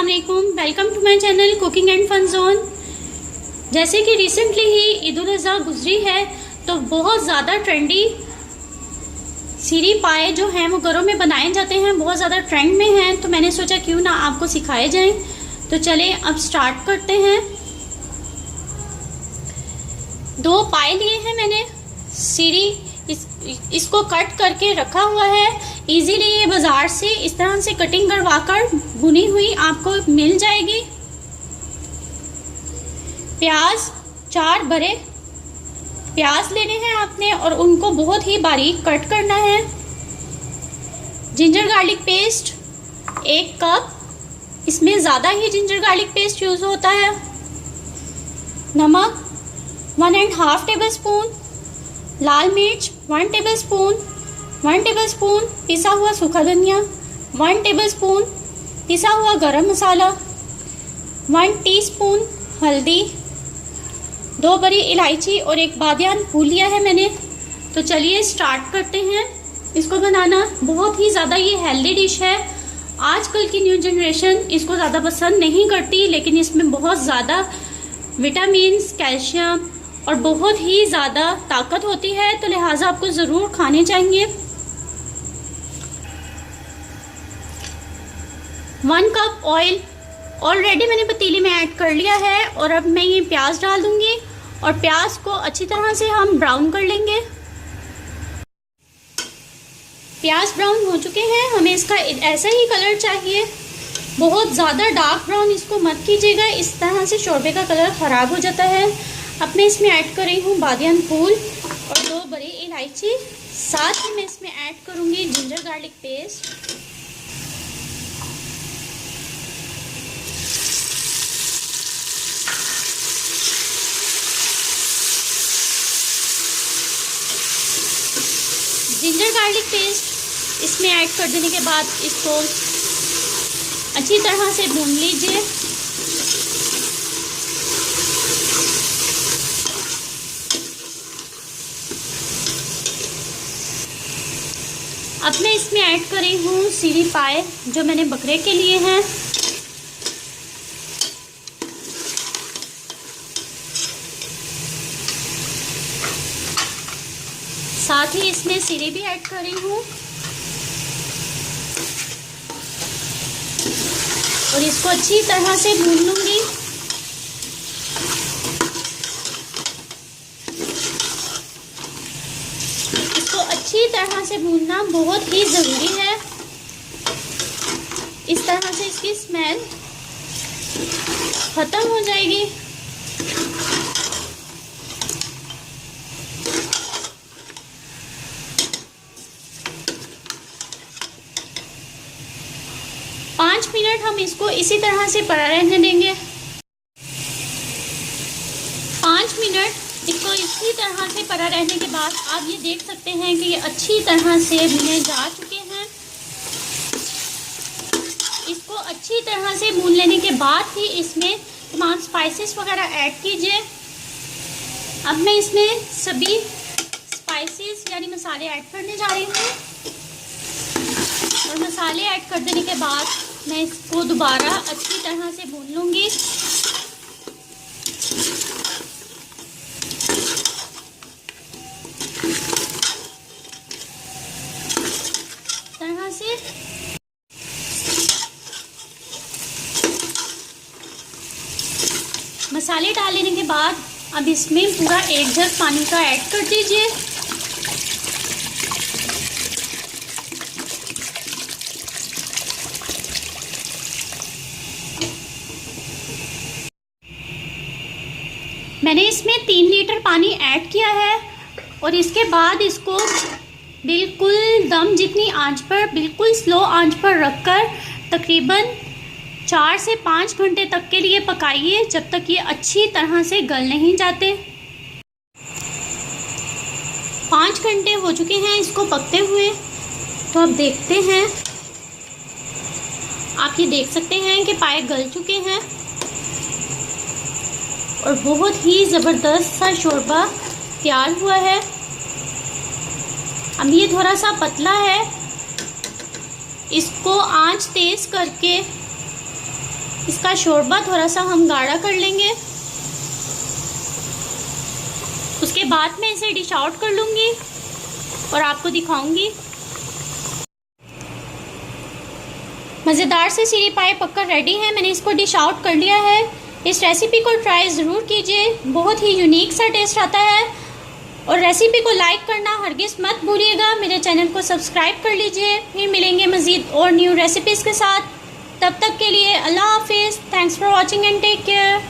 अस्सलामुअलैकुम, welcome to my channel cooking and fun zone. जैसे कि रिसेंटली ही ईद उल अज़हा गुजरी है तो बहुत ज़्यादा ट्रेंडी सीरी पाए जो हैं वो घरों में बनाए जाते हैं, बहुत ज़्यादा ट्रेंड में हैं। तो मैंने सोचा क्यों ना आपको सिखाए जाएं। तो चलें अब स्टार्ट करते हैं। 2 पाए लिए हैं मैंने सीरी, इसको कट करके रखा हुआ है। इजीली ये बाजार से इस तरह से कटिंग करवाकर भुनी हुई आपको मिल जाएगी। प्याज 4 बड़े प्याज लेने हैं आपने और उनको बहुत ही बारीक कट करना है। जिंजर गार्लिक पेस्ट 1 कप, इसमें ज़्यादा ही जिंजर गार्लिक पेस्ट यूज़ होता है। नमक 1.5 टेबल स्पून, लाल मिर्च 1 टेबल स्पून, 1 टेबल स्पून पिसा हुआ सूखा धनिया, 1 टेबल स्पून पिसा हुआ गरम मसाला, 1 टीस्पून हल्दी, 2 बड़ी इलायची और 1 बादियान फूल लिया है मैंने। तो चलिए स्टार्ट करते हैं इसको बनाना। बहुत ही ज़्यादा ये हेल्दी डिश है। आजकल की न्यू जनरेशन इसको ज़्यादा पसंद नहीं करती, लेकिन इसमें बहुत ज़्यादा विटामिन्स, कैल्शियम और बहुत ही ज़्यादा ताकत होती है, तो लिहाजा आपको ज़रूर खाने चाहिए। 1 कप ऑयल ऑलरेडी मैंने पतीले में ऐड कर लिया है और अब मैं ये प्याज डाल दूंगी और प्याज को अच्छी तरह से हम ब्राउन कर लेंगे। प्याज ब्राउन हो चुके हैं, हमें इसका ऐसा ही कलर चाहिए। बहुत ज़्यादा डार्क ब्राउन इसको मत कीजिएगा, इस तरह से शोरबे का कलर ख़राब हो जाता है। अब मैं इसमें ऐड कर रही हूँ बादियान फूल और 2 बड़ी इलायची। साथ ही मैं इसमें ऐड करूँगी ginger garlic paste. Ginger garlic paste इसमें ऐड कर देने के बाद इसको अच्छी तरह से भून लीजिए। अब मैं इसमें ऐड कर रही हूँ सीरी पाए जो मैंने बकरे के लिए हैं। साथ ही इसमें सीरी भी ऐड कर रही हूँ और इसको अच्छी तरह से भून लूंगी। इसको अच्छी तरह से भूनना बहुत ही ज़रूरी है। इस तरह से इसकी स्मेल ख़त्म हो जाएगी। पाँच मिनट हम इसको इसी तरह से पड़ा रहने देंगे। 5 मिनट इसको इसी तरह से पड़ा रहने के बाद आप ये देख सकते हैं कि ये अच्छी तरह से भुने जा चुके हैं। इसको अच्छी तरह से भून लेने के बाद ही इसमें तमाम स्पाइसेस वगैरह ऐड कीजिए। अब मैं इसमें सभी स्पाइसेस यानी मसाले ऐड करने जा रही हूँ और मसाले ऐड कर देने के बाद मैं इसको दोबारा अच्छी तरह से भून लूँगी। तरह से मसाले डाल लेने के बाद अब इसमें पूरा 1 जग पानी का ऐड कर दीजिए। मैंने इसमें 3 लीटर पानी ऐड किया है और इसके बाद इसको बिल्कुल दम जितनी आंच पर, बिल्कुल स्लो आंच पर रखकर तकरीबन 4 से 5 घंटे तक के लिए पकाइए, जब तक ये अच्छी तरह से गल नहीं जाते। 5 घंटे हो चुके हैं इसको पकते हुए। तो अब देखते हैं, आप ये देख सकते हैं कि पाए गल चुके हैं और बहुत ही ज़बरदस्त सा शोरबा तैयार हुआ है। अब ये थोड़ा सा पतला है, इसको आंच तेज़ करके इसका शोरबा थोड़ा सा हम गाढ़ा कर लेंगे। उसके बाद मैं इसे डिश आउट कर लूँगी और आपको दिखाऊंगी। मज़ेदार से सीरी पाए पककर रेडी है। मैंने इसको डिश आउट कर लिया है। इस रेसिपी को ट्राई ज़रूर कीजिए, बहुत ही यूनिक सा टेस्ट आता है। और रेसिपी को लाइक करना हरगिज़ मत भूलिएगा। मेरे चैनल को सब्सक्राइब कर लीजिए। फिर मिलेंगे मज़ीद और न्यू रेसिपीज़ के साथ। तब तक के लिए अल्लाह हाफिज़। Thanks for watching and take care.